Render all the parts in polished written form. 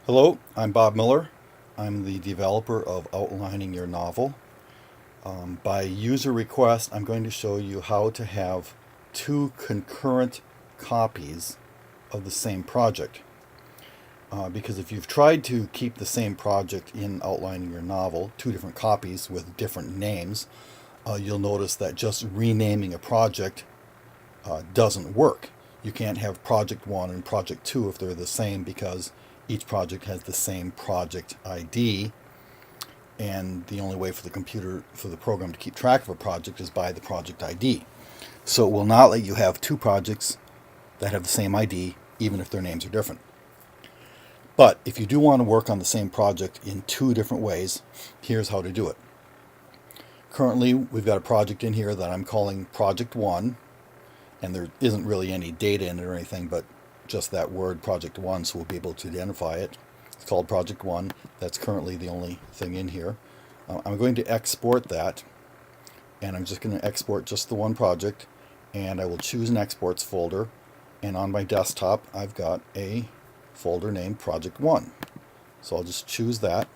Hello, I'm Bob Miller. I'm the developer of Outlining Your Novel. By user request, I'm going to show you how to have two concurrent copies of the same project. Because if you've tried to keep the same project in Outlining Your Novel, two different copies with different names, you'll notice that just renaming a project doesn't work. You can't have project 1 and project 2 if they're the same, because each project has the same project ID, and the only way for the program to keep track of a project is by the project ID. So it will not let you have two projects that have the same ID, even if their names are different. But if you do want to work on the same project in two different ways, here's how to do it. Currently, we've got a project in here that I'm calling Project 1, and there isn't really any data in it or anything, but just that word Project 1, so we'll be able to identify it. It's called Project 1. That's currently the only thing in here. I'm going to export that, and I'm just going to export just the one project, and I will choose an exports folder, and on my desktop I've got a folder named Project 1. So I'll just choose that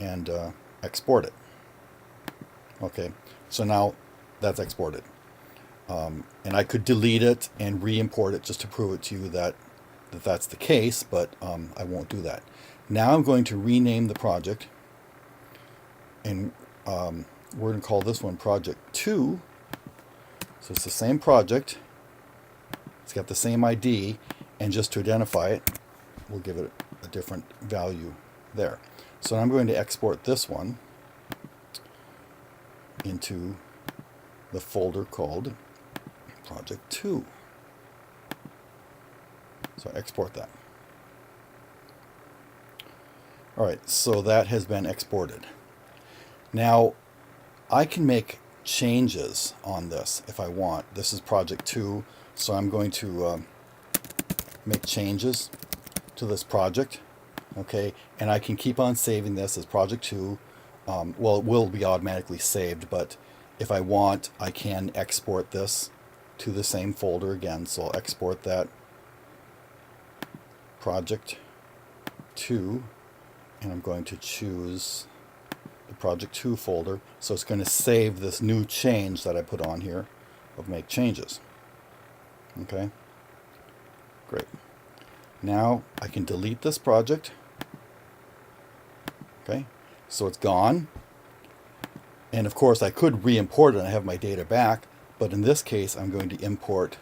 and export it. Okay, so now that's exported. And I could delete it and re-import it just to prove it to you that that's the case, but I won't do that. Now I'm going to rename the project, and we're going to call this one Project 2. So it's the same project, it's got the same ID, and just to identify it, we'll give it a different value there. So I'm going to export this one into the folder called Project 2. So export that. Alright, so that has been exported. Now I can make changes on this if I want. This is Project 2, so I'm going to make changes to this project. Okay, and I can keep on saving this as Project 2. Well, it will be automatically saved, but if I want, I can export this to the same folder again. So I'll export that Project 2, and I'm going to choose the Project 2 folder. So it's going to save this new change that I put on here of make changes. Okay, great. Now I can delete this project. Okay, so it's gone. And of course I could re-import it and have my data back, but in this case I'm going to import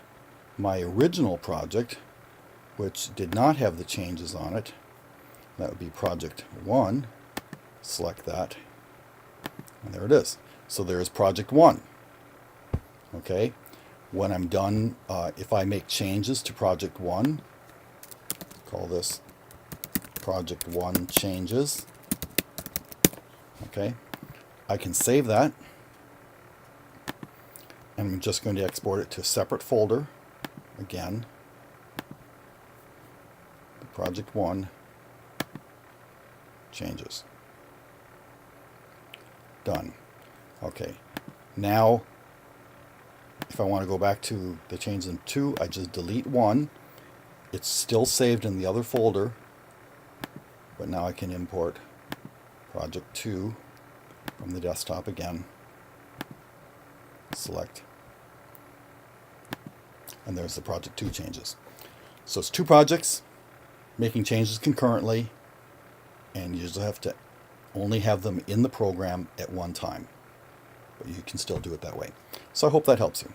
my original project, which did not have the changes on it. That would be Project 1. Select that, and there it is. So there's Project 1. Okay, when I'm done, if I make changes to Project 1, call this Project 1 changes. Okay, I can save that, and I'm just going to export it to a separate folder again, the Project 1 changes. Done. Okay, now if I want to go back to the change in 2, I just delete 1. It's still saved in the other folder, but now I can import Project 2 from the desktop again. Select, and there's the Project 2 changes. So it's two projects making changes concurrently, and you just have to only have them in the program at one time, but you can still do it that way. So I hope that helps you.